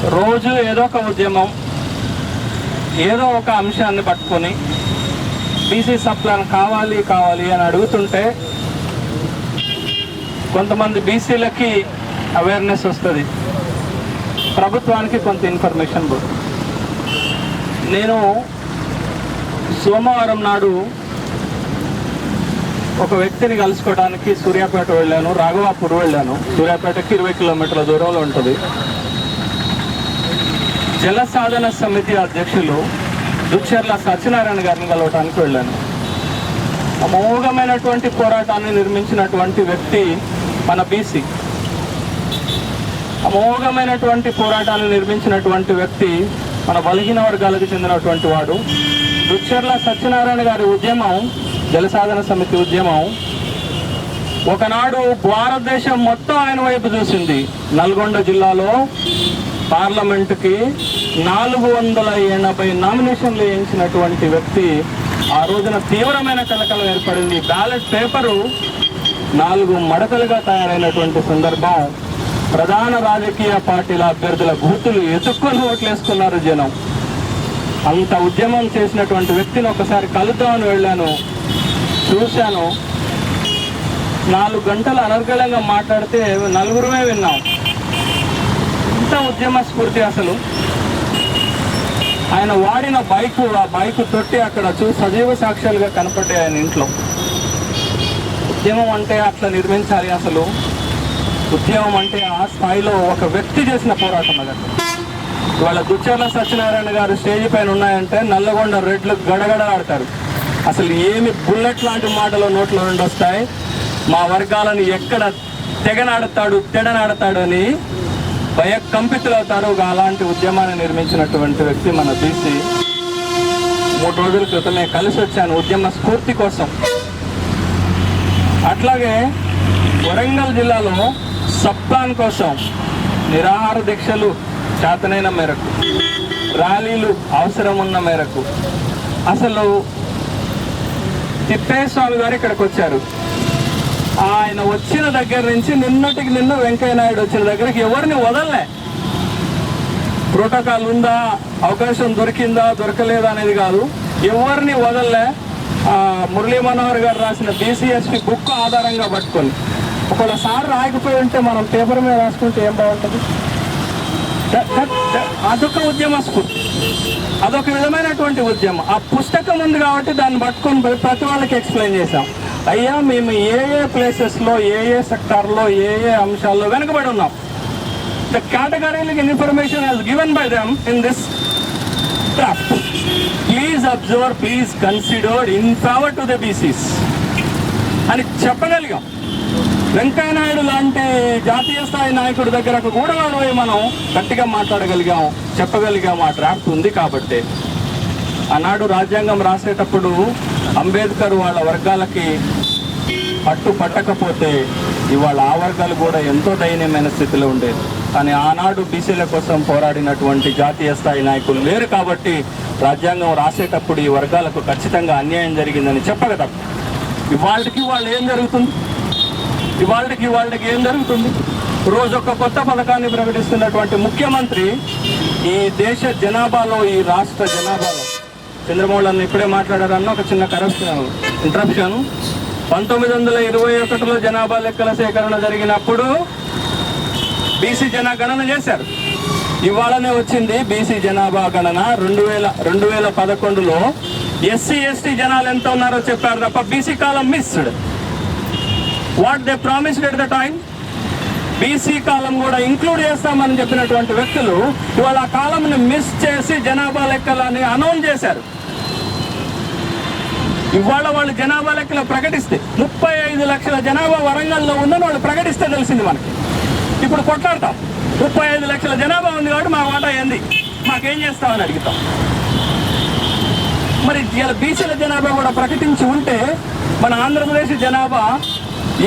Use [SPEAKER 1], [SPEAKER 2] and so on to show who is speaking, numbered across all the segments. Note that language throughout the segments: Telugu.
[SPEAKER 1] రోజు ఏదో ఒక ఉద్యమం, ఏదో ఒక అంశాన్ని పట్టుకొని బీసీ సప్లాన్ కావాలి కావాలి అని అడుగుతుంటే కొంతమంది బీసీలకి అవేర్నెస్ వస్తుంది, ప్రభుత్వానికి కొంత ఇన్ఫర్మేషన్ పోతుంది. నేను సోమవారం నాడు ఒక వ్యక్తిని కలుసుకోవడానికి సూర్యాపేట వెళ్ళాను, రాఘవాపూర్ వెళ్ళాను. సూర్యాపేటకి 20 కిలోమీటర్ల దూరంలో ఉంటుంది. జల సాధన సమితి అధ్యక్షులు దుచ్చర్ల సత్యనారాయణ గారిని కలవటానికి వెళ్ళాను. అమోఘమైనటువంటి పోరాటాన్ని నిర్మించినటువంటి వ్యక్తి మన బీసీ. అమోఘమైనటువంటి పోరాటాన్ని నిర్మించినటువంటి వ్యక్తి మన బలహీన వర్గాలకు చెందినటువంటి వాడు. దుచ్చర్ల సత్యనారాయణ గారి ఉద్యమం, జలసాధన సమితి ఉద్యమం ఒకనాడు భారతదేశం మొత్తం ఆయన వైపు చూసింది. నల్గొండ జిల్లాలో పార్లమెంటుకి 480 నామినేషన్లు వేయించినటువంటి వ్యక్తి. ఆ రోజున తీవ్రమైన కలకలం ఏర్పడింది. బ్యాలెట్ పేపరు 4 మడతలుగా తయారైనటువంటి సందర్భం. ప్రధాన రాజకీయ పార్టీల అభ్యర్థుల బూతులు ఎత్తుక్కొని ఓట్లేసుకున్నారు జనం. అంత ఉద్యమం చేసినటువంటి వ్యక్తిని ఒకసారి కలుద్దామని వెళ్ళాను, చూశాను. 4 గంటలు అనర్గళంగా మాట్లాడితే నలుగురమే విన్నాం. ఇంత ఉద్యమ స్ఫూర్తి అసలు. ఆయన వాడిన బైకు, ఆ బైకు తొట్టి అక్కడ సజీవ సాక్ష్యాలుగా కనపడ్డాయి ఆయన ఇంట్లో. ఉద్యమం అంటే అట్లా నిర్మించాలి. అసలు ఉద్యమం అంటే ఆ స్థాయిలో ఒక వ్యక్తి చేసిన పోరాటం అది. ఇవాళ దుచ్చర్ల సత్యనారాయణ గారు స్టేజ్ పైన ఉన్నాయంటే నల్లగొండ రెడ్లు గడగడలాడతారు. అసలు ఏమి బుల్లెట్ లాంటి మాటలు నోట్లో నుండి వస్తాయి. మా వర్గాలను ఎక్కడ తెగనాడతాడు తెడనాడతాడు అని భయకంపితులవుతారు. అలాంటి ఉద్యమాన్ని నిర్మించినటువంటి వ్యక్తి మన బీసీ. 3 రోజుల క్రితమే కలిసి వచ్చాను ఉద్యమ స్ఫూర్తి కోసం. అట్లాగే వరంగల్ జిల్లాలో సప్లాన్ కోసం నిరాహార దీక్షలు చేతనైన మేరకు, ర్యాలీలు అవసరం ఉన్న మేరకు. అసలు తిప్పేస్వామి గారు ఇక్కడికి వచ్చారు. ఆయన వచ్చిన దగ్గర నుంచి నిన్నటికి నిన్న వెంకయ్య నాయుడు వచ్చిన దగ్గరికి ఎవరిని వదలలే. ప్రోటోకాల్ ఉందా, అవకాశం దొరికిందా దొరకలేదా అనేది కాదు, ఎవరిని వదలలే. మురళీ మనోహర్ గారు రాసిన బీసీఎస్టీ బుక్ ఆధారంగా పట్టుకొని ఒకవేళ సార్ రాయకపోయి ఉంటే మనం పేపర్ మీద రాసుకుంటే ఏం బాగుంటుంది. అదొక ఉద్యమ స్ఫూర్తి, అదొక విధమైనటువంటి ఉద్యమం. ఆ పుస్తకం ఉంది కాబట్టి దాన్ని పట్టుకొని ప్రతి వాళ్ళకి ఎక్స్ప్లెయిన్ చేశాం. అయ్యా మేము ఏ ప్లేసెస్లో, ఏ సెక్టార్లో, ఏ అంశాల్లో వెనుకబడి ఉన్నాం. ద కేటగిరీలకు information has given by them in this draft. Please observe, please considered in favour to the BCs అని చెప్పగలిగాం. వెంకయ్య నాయుడు లాంటి జాతీయ స్థాయి నాయకుడి దగ్గరకు కూడా పోయి మనం గట్టిగా మాట్లాడగలిగాం, చెప్పగలిగాం. ఆ డ్రాఫ్ట్ ఉంది కాబట్టి. ఆనాడు రాజ్యాంగం రాసేటప్పుడు అంబేద్కర్ వాళ్ళ వర్గాలకి పట్టు పట్టకపోతే ఇవాళ ఆ వర్గాలు కూడా ఎంతో దయనీయమైన స్థితిలో ఉండేది. కానీ ఆనాడు బీసీల కోసం పోరాడినటువంటి జాతీయ స్థాయి నాయకులు లేరు కాబట్టి రాజ్యాంగం రాసేటప్పుడు ఈ వర్గాలకు ఖచ్చితంగా అన్యాయం జరిగిందని చెప్పగదా. ఇవాళకి వాళ్ళు ఏం జరుగుతుంది, ఇవాళకి ఏం జరుగుతుంది? రోజు ఒక కొత్త పథకాన్ని ప్రకటిస్తున్నటువంటి ముఖ్యమంత్రి ఈ దేశ జనాభాలో, ఈ రాష్ట్ర జనాభాలో, చంద్రమోహన్ అన్న ఇప్పుడే మాట్లాడారన్న ఒక చిన్న ఇంటరప్షన్. 1921లో జనాభా లెక్కల సేకరణ జరిగినప్పుడు బీసీ జనగణన చేశారు. ఇవాళనే వచ్చింది బీసీ జనాభా గణన. 2011లో ఎస్సీ ఎస్టీ జనాలు ఎంత ఉన్నారో చెప్పారు తప్ప బీసీ కాలం missed. What they promised at the time, BC కాలం కూడా ఇంక్లూడ్ చేస్తామని చెప్పినటువంటి వ్యక్తులు ఇవాళ ఆ కాలంని మిస్ చేసి జనాభా లెక్కలని అనౌన్స్ చేశారు. ఇవాళ వాళ్ళు జనాభా లెక్కలు ప్రకటిస్తే 35 లక్షల జనాభా వరంగల్లో ఉందని వాళ్ళు ప్రకటిస్తే తెలిసింది మనకి. ఇప్పుడు కొట్లాడతాం, 35 లక్షల జనాభా ఉంది కాబట్టి మా వాటా ఏంది, మాకేం చేస్తామని అడుగుతాం. మరి ఇలా బీసీల జనాభా కూడా ప్రకటించి ఉంటే మన ఆంధ్రప్రదేశ్ జనాభా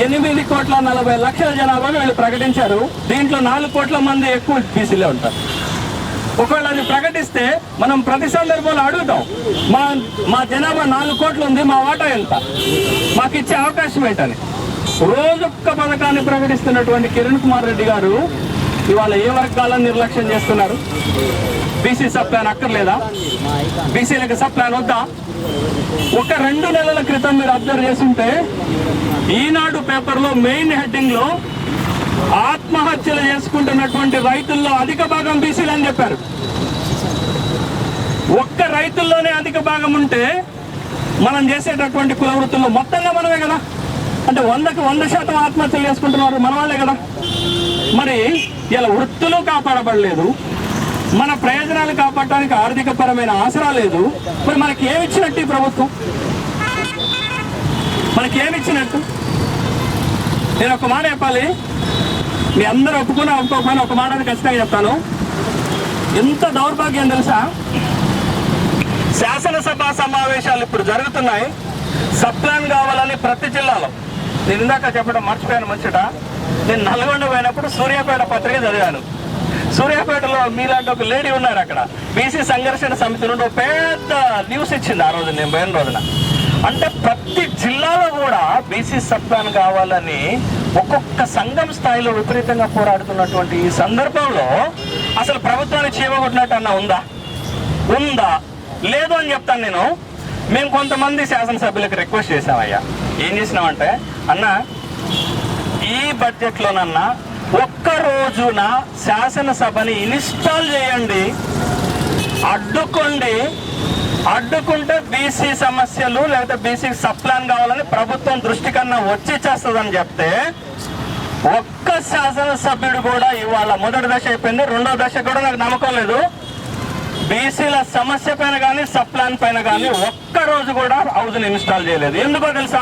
[SPEAKER 1] 8,40,00,000 జనాభాను వీళ్ళు ప్రకటించారు. దీంట్లో 4 కోట్ల మంది ఎక్కువ బీసీలే ఉంటారు. ఒకవేళ అది ప్రకటిస్తే మనం ప్రతి సందర్భంలో అడుగుతాం, మా జనాభా 4 కోట్లు ఉంది, మా వాటా ఎంత, మాకు ఇచ్చే అవకాశం ఏంటని. రోజొక్క పథకాన్ని ప్రకటిస్తున్నటువంటి కిరణ్ కుమార్ రెడ్డి గారు ఇవాళ ఏ వర్గాలను నిర్లక్ష్యం చేస్తున్నారు? బీసీ సబ్ ప్లాన్ అక్కర్లేదా? బీసీలకు సబ్ ప్లాన్ వద్దా? ఒక 2 నెలల క్రితం మీరు అబ్జర్వ్ చేస్తుంటే ఈనాడు పేపర్లో మెయిన్ హెడ్డింగ్ లో ఆత్మహత్యలు చేసుకుంటున్నటువంటి రైతుల్లో అధిక భాగం బీసీలు అని చెప్పారు. ఒక్క రైతుల్లోనే అధిక భాగం ఉంటే మనం చేసేటటువంటి కుల వృత్తుల్లో మొత్తంగా మనమే కదా. అంటే 100కి 100% ఆత్మహత్యలు చేసుకుంటున్నారు మన వాళ్ళే కదా. మరి ఇలా వృత్తులు కాపాడబడలేదు, మన ప్రయోజనాలు కాపాడటానికి ఆర్థిక పరమైన ఆసరా లేదు. మరి మనకి ఏమిచ్చినట్టు ఈ ప్రభుత్వం? మనకి ఏమిచ్చినట్టు? నేను ఒక మాట చెప్పాలి, మీ అందరూ ఒప్పుకోకపోయినా ఒక మాట ఖచ్చితంగా చెప్తాను. ఎంత దౌర్భాగ్యం తెలుసా? శాసనసభ సమావేశాలు ఇప్పుడు జరుగుతున్నాయి. సబ్ ప్లాన్ కావాలని ప్రతి జిల్లాలో, నేను ఇందాక చెప్పడం మర్చిపోయాను ముచ్చట, నేను నల్గొండ పోయినప్పుడు సూర్యాపేట పత్రిక చదివాను. సూర్యాపేటలో మీలాంటి ఒక లేడీ ఉన్నారు, అక్కడ బీసీ సంఘర్షణ సమితి నుండి ఒక పెద్ద న్యూస్ ఇచ్చింది ఆ రోజు నేను పోయిన రోజున. అంటే ప్రతి జిల్లాలో కూడా బీసీ సబ్ ప్లాన్ కావాలని ఒక్కొక్క సంఘం స్థాయిలో విపరీతంగా పోరాడుతున్నటువంటి ఈ సందర్భంలో అసలు ప్రభుత్వాన్ని చీమగొట్టినట్టు అన్న ఉందా లేదు అని చెప్తాను నేను. మేము కొంతమంది శాసనసభ్యులకు రిక్వెస్ట్ చేసామయ్యా, ఏం చేసినామంటే, అన్న ఈ బడ్జెట్లోనన్నా ఒక్క రోజున శాసనసభని ఇన్స్టాల్ చేయండి, అడ్డుకుంటే బీసీ సమస్యలు లేదా బీసీ సబ్ ప్లాన్ కావాలని ప్రభుత్వం దృష్టి కన్నా వచ్చి చేస్తుందని చెప్తే ఒక్క శాసనసభ్యుడు కూడా ఇవాళ మొదటి దశ అయిపోయింది, 2వ దశ కూడా నాకు నమ్మకం లేదు, బీసీల సమస్య పైన కానీ సబ్ ప్లాన్ పైన కానీ ఒక్క రోజు కూడా హౌస్ని ఇన్స్టాల్ చేయలేదు. ఎందుకో తెలుసా?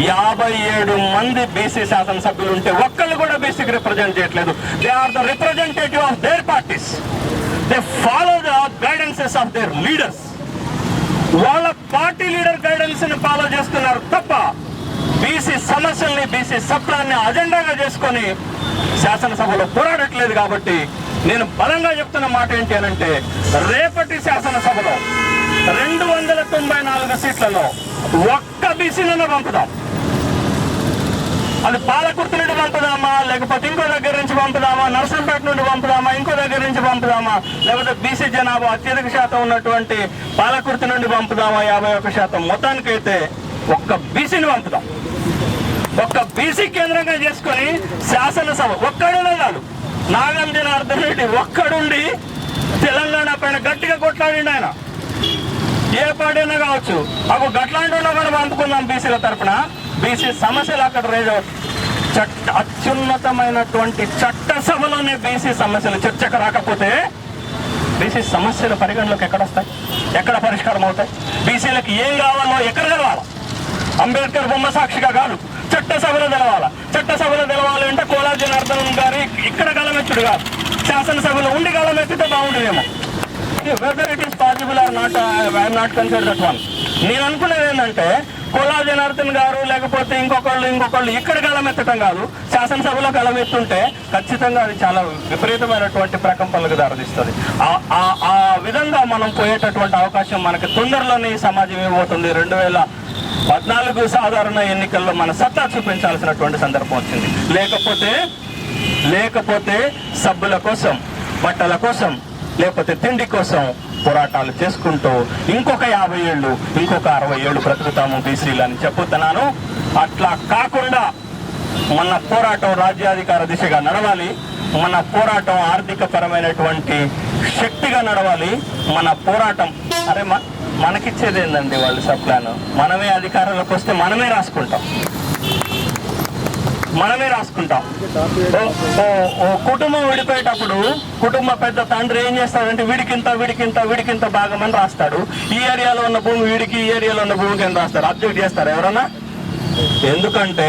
[SPEAKER 1] 57 మంది బీసీ శాసనసభ్యులు ఉంటే ఒక్కళ్ళు కూడా బీసీకి రిప్రజెంట్ చేయట్లేదు. They are the representative of their parties. They follow the guidances of their leaders. వాళ్ళ పార్టీ లీడర్ గైడెన్స్ ని ఫాలో చేస్తున్నారు తప్ప బీసీ సమస్యల్ని, బీసీ సబ్ ప్లాన్ ని అజెండాగా చేసుకొని శాసనసభలో పోరాడట్లేదు. కాబట్టి నేను బలంగా చెప్తున్న మాట ఏంటి అనంటే, రేపటి శాసనసభలో 294 సీట్లలో ఒక్క బీసీలను పంపుదాం. అది పాలకుర్తి నుండి పంపుదామా, లేకపోతే ఇంకో దగ్గర నుంచి పంపుదామా, నర్సంపేట నుండి పంపుదామా, ఇంకో దగ్గర నుంచి పంపుదామా, లేకపోతే బీసీ జనాభా అత్యధిక శాతం ఉన్నటువంటి పాలకుర్తి నుండి పంపుదామా 51%. మొత్తానికైతే ఒక్క బీసీని పంపుదాం. ఒక్క బీసీ కేంద్రంగా చేసుకొని శాసనసభ ఒక్కడునే కాదు, నాగం జనార్దన్ రెడ్డి ఒక్కడుండి తెలంగాణ పైన గట్టిగా కొట్లాడిండి. ఆయన ఏ పార్టీ అయినా కావచ్చు, అప్పుడు గట్లాంటి కూడా పంపుకుందాం బీసీల తరఫున. బీసీ సమస్యలు అక్కడ రేజ్ అత్యున్నతమైనటువంటి చట్టసభలోనే బీసీ సమస్యలు చర్చకు రాకపోతే బీసీ సమస్యల పరిగణలోకి ఎక్కడ వస్తాయి, ఎక్కడ పరిష్కారం అవుతాయి? బీసీలకు ఏం కావాలో ఎక్కడ తెలవాలి? అంబేద్కర్ బొమ్మ సాక్షిగా కాదు, చట్టసభలో తెలవాలి. చట్టసభలో తెలవాలి అంటే కోలా జనార్దన్ గారి ఇక్కడ గలమెత్తుడు కాదు, శాసనసభలో ఉండి గలమెత్తితే బాగుంటుందేమో. Whether it is possible are not, I'm not consider that one. నేను అనుకునేది ఏంటంటే, కోలా జనార్దన్ గారు లేకపోతే ఇంకొకళ్ళు ఇక్కడ గలమెత్తడం కాదు, శాసనసభలో గలమెత్తుంటే ఖచ్చితంగా అది చాలా విపరీతమైనటువంటి ప్రకంపనలకు దారితీస్తుంది. ఆ విధంగా మనం పోయేటటువంటి అవకాశం మనకి తొందరలోనే ఈ సమాజం ఏమవుతుంది. 2014 సాధారణ ఎన్నికల్లో మన సత్తా చూపించాల్సినటువంటి సందర్భం వచ్చింది. లేకపోతే సబ్బుల కోసం, బట్టల కోసం, లేకపోతే తిండి కోసం పోరాటాలు చేసుకుంటూ ఇంకొక 50 ఏళ్ళు, ఇంకొక 60 ఏళ్ళు బ్రతుకుతాము బీసీలు అని చెప్పుతున్నాను. అట్లా కాకుండా మన పోరాటం రాజ్యాధికార దిశగా నడవాలి, మన పోరాటం ఆర్థిక పరమైనటువంటి శక్తిగా నడవాలి. మన పోరాటం మనకిచ్చేది ఏందండి వాళ్ళు సబ్ ప్లాన్? మనమే అధికారంలోకి వస్తే మనమే రాసుకుంటాం. ఓ కుటుంబం విడిపోయేటప్పుడు కుటుంబ పెద్ద తండ్రి ఏం చేస్తాడంటే వీడికింత భాగం అని రాస్తాడు. ఈ ఏరియాలో ఉన్న భూమి వీడికి, ఈ ఏరియాలో ఉన్న భూమికి అని రాస్తారు. అబ్జెక్ట్ చేస్తారు ఎవరన్నా? ఎందుకంటే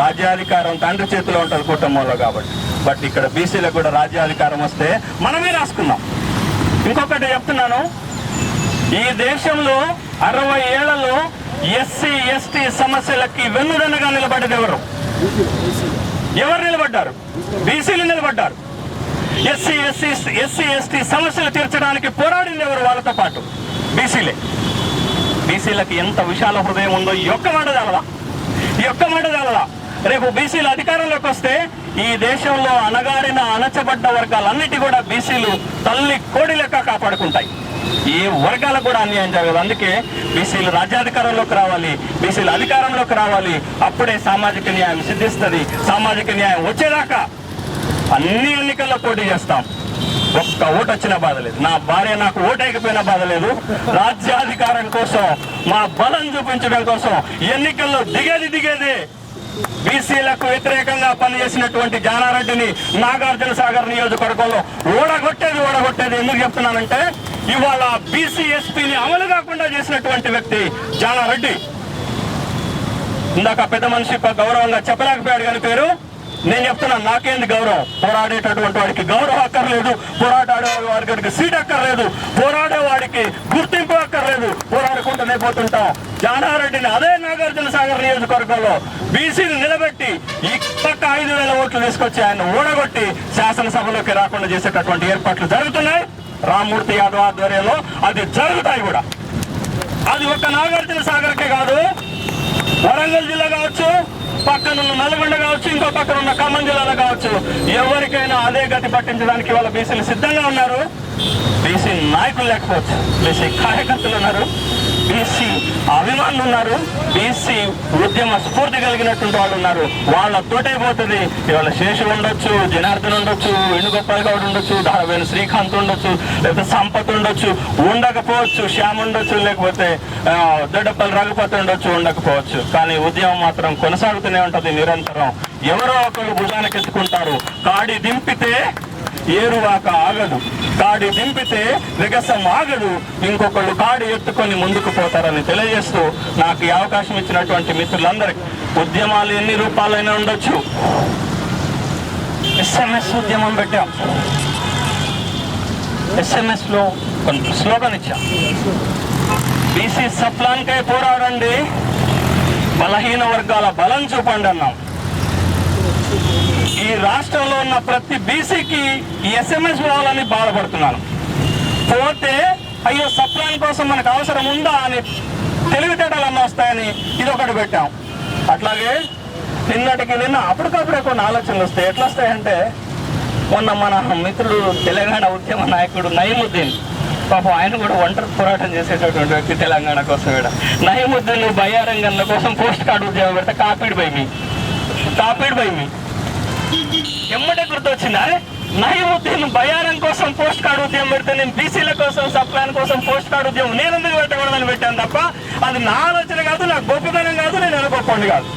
[SPEAKER 1] రాజ్యాధికారం తండ్రి చేతిలో ఉంటుంది కుటుంబంలో కాబట్టి. బట్ ఇక్కడ బీసీలకు కూడా రాజ్యాధికారం వస్తే మనమే రాసుకున్నాం. ఇంకొకటి చెప్తున్నాను, ఈ దేశంలో 60 ఏళ్లలో ఎస్సీ ఎస్టీ సమస్యలకి వెన్నుదన్నగా నిలబడేది ఎవరు నిలబడ్డారు? బీసీలు నిలబడ్డారు. ఎస్సీ ఎస్టీ సమస్యలు తీర్చడానికి పోరాడింది ఎవరు? వాళ్ళతో పాటు బీసీలే. బీసీలకి ఎంత విశాల హృదయం ఉందో ఈ ఒక్క మాట తెలదా. రేపు బీసీలు అధికారంలోకి వస్తే ఈ దేశంలో అణగారిన అణచబడ్డ వర్గాలన్నిటి కూడా బీసీలు తల్లి కోడి లెక్క కాపాడుకుంటాయి. ఏ వర్గాలకు కూడా అన్యాయం జరగదు. అందుకే బీసీలు రాజ్యాధికారంలోకి రావాలి, బీసీలు అధికారంలోకి రావాలి. అప్పుడే సామాజిక న్యాయం సిద్ధిస్తుంది. సామాజిక న్యాయం వచ్చేదాకా అన్ని ఎన్నికల్లో పోటీ చేస్తాం. ఒక్క ఓటు వచ్చినా బాధ లేదు, నా భార్య నాకు ఓటేకపోయినా బాధ లేదు. రాజ్యాధికారం కోసం, మా బలం చూపించడం కోసం ఎన్నికల్లో దిగేదే. బీసీలకు వ్యతిరేకంగా పనిచేసినటువంటి జానారెడ్డిని నాగార్జున సాగర్ నియోజకవర్గంలో ఓడగొట్టేది ఎందుకు చెప్తున్నానంటే, ఇవాళ బీసీ ఎస్పీని అమలు కాకుండా చేసినటువంటి వ్యక్తి జానారెడ్డి. ఇందాక పెద్ద మనిషి గౌరవంగా చెప్పలేకపోయాడు కానీ పేరు, నేను చెప్తున్నాను, నాకేంది గౌరవం? పోరాడేటటువంటి వాడికి గౌరవం అక్కర్లేదు, పోరాడే వాడికి సీట్ అక్కర్లేదు, పోరాడే వాడికి గుర్తింపు అక్కర్లేదు, పోరాడుకుంటూనే పోతుంటాం. జానారెడ్డిని అదే నాగార్జున సాగర్ నియోజకవర్గంలో బీసీని నిలబెట్టి ఈ పక్క 5,000 ఓట్లు తీసుకొచ్చి ఆయన ఓడగొట్టి శాసనసభలోకి రాకుండా చేసేటటువంటి ఏర్పాట్లు జరుగుతున్నాయి. రామ్మూర్తి యాదవ్ ఆధ్వర్యంలో అది జరుగుతాయి కూడా. అది ఒక్క నాగార్జున సాగర్కే కాదు, వరంగల్ జిల్లా కావచ్చు, పక్కనున్న నల్గొండ కావచ్చు, ఇంకో పక్కన ఉన్న ఖమ్మం జిల్లాలో కావచ్చు, ఎవరికైనా అదే గతి పట్టించడానికి వాళ్ళ బీసీలు సిద్ధంగా ఉన్నారు. బీసీ నాయకులు లేకపోవచ్చు, బీసీ కార్యకర్తలు ఉన్నారు, బీసీ అభిమానులు ఉన్నారు, బీసీ ఉద్యమ స్ఫూర్తి కలిగినటువంటి వాళ్ళు ఉన్నారు. వాళ్ళతోటే పోతుంది. ఇవాళ శేషు ఉండొచ్చు, జనార్దన్ ఉండొచ్చు, వేణుగోపాల్ గౌడ్ ఉండొచ్చు, ధారవేణు శ్రీకాంత్ ఉండొచ్చు, లేకపోతే సంపత్ ఉండొచ్చు, ఉండకపోవచ్చు, శ్యామ్ ఉండొచ్చు, లేకపోతే దొడ్డపల్లి రఘుపతి ఉండొచ్చు, ఉండకపోవచ్చు. కానీ ఉద్యమం మాత్రం కొనసాగుతూనే ఉంటుంది నిరంతరం. ఎవరో ఒకరు భుజానికి ఎత్తుకుంటారు. కాడి దింపితే ఏరువాక ఆగదు, కాడి దింపితే విగసం ఆగదు, ఇంకొకళ్ళు కాడి ఎత్తుకొని ముందుకు పోతారని తెలియజేస్తూ నాకు ఈ అవకాశం ఇచ్చినటువంటి మిత్రులందరికీ, ఉద్యమాలు ఎన్ని రూపాలైనా ఉండొచ్చు. SMS ఉద్యమం పెట్టాం, SMS లో కొంత స్లోగన్ ఇచ్చాం, బీసీ సప్లాన్కై పోరాడండి, బలహీన వర్గాల బలం చూపండి అన్నాం. ఈ రాష్ట్రంలో ఉన్న ప్రతి బీసీకి ఈ SMS పోవాలని బాధపడుతున్నాను. పోతే అయ్యో సప్లాన్ కోసం మనకు అవసరం ఉందా అని తెలివితేటలు అన్న వస్తాయని ఇది ఒకటి పెట్టాం. అట్లాగే నిన్న అప్పటికప్పుడే కొన్ని ఆలోచనలు వస్తాయి. ఎట్లా వస్తాయంటే, మొన్న మన మిత్రుడు తెలంగాణ ఉద్యమ నాయకుడు నయీముద్దీన్, పాపం ఆయన కూడా ఒంటరి పోరాటం చేసేటటువంటి వ్యక్తి తెలంగాణ కోసం. కూడా నయీముద్దీన్ బయ్యారంగన్న కోసం పోస్ట్ కార్డు ఉద్యమం పెడితే కాపీడ్ బై మీ ఎమ్మటే గుర్తొచ్చిందా? నయీముద్దీన్ బయారం కోసం పోస్ట్ కార్డు ఉద్యమం పెడితే నేను బీసీల కోసం సప్లాన్ కోసం పోస్ట్ కార్డు ఉద్యమం నేను ఎందుకు పెట్టకూడదని పెట్టాను తప్ప, అది నా ఆలోచన కాదు, నా గొప్పతనం కాదు, నేను అనుకోకండి కాదు.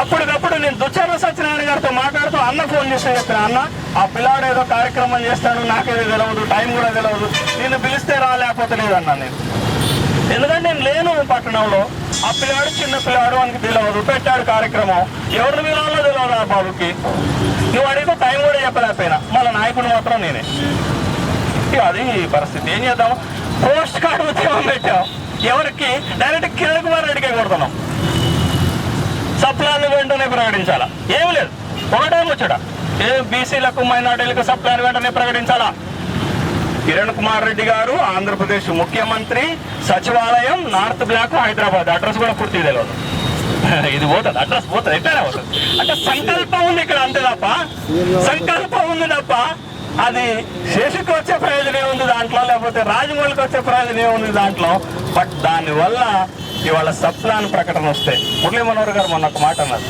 [SPEAKER 1] అప్పటికప్పుడు నేను దుచ్చార సత్యనారాయణ గారితో మాట్లాడుతూ అన్న ఫోన్ చేస్తే చెప్పిన, అన్న ఆ పిల్లాడు ఏదో కార్యక్రమం చేస్తాడు, నాకేదో తెలియదు, టైం కూడా తెలియదు, నేను పిలిస్తే రాలేకపోతే లేదన్నా నేను. ఎందుకంటే నేను లేను పట్టణంలో. ఆ పిల్లాడు చిన్న పిల్లాడు, వానికి తెలియదు, పెట్టాడు కార్యక్రమం, ఎవరిని పిలవాలో తెలియదు ఆ బాబుకి. నువ్వు అడిగితే టైం కూడా చెప్పలేకపోయినా, మళ్ళీ నాయకుడు మాత్రం నేనే. అది పరిస్థితి. ఏం చేద్దాం? పోస్ట్ కార్డు ఉద్యమం పెట్టాం. ఎవరికి? డైరెక్ట్ కిరణ్ కుమార్ రెడ్డికే కొడుతున్నాం. సప్లాన్ వెంటనే ప్రకటించాలా? ఏమి లేదు, ఒకటే ముచ్చట, బీసీలకు మైనార్టీలకు సప్లాన్ వెంటనే ప్రకటించాలా? కిరణ్ కుమార్ రెడ్డి గారు ఆంధ్రప్రదేశ్ ముఖ్యమంత్రి, సచివాలయం, నార్త్ బ్లాక్, హైదరాబాద్. అడ్రస్ కూడా పూర్తి తెలియదు. ఇది పోతుంది, అడ్రస్ పోతుంది, ఎట్లనే పోతుంది. అంటే సంకల్పం ఉంది ఇక్కడ, అంతే తప్ప, సంకల్పం ఉంది తప్ప అది శేషుకి వచ్చే ప్రయోజనం ఉంది దాంట్లో, లేకపోతే రాజమౌళికి వచ్చే ప్రయోజనం ఉంది దాంట్లో. బట్ దానివల్ల ఇవాళ సప్లాన్ ప్రకటన వస్తే, మురళీ మనోహర్ గారు మొన్న ఒక మాట అన్నారు,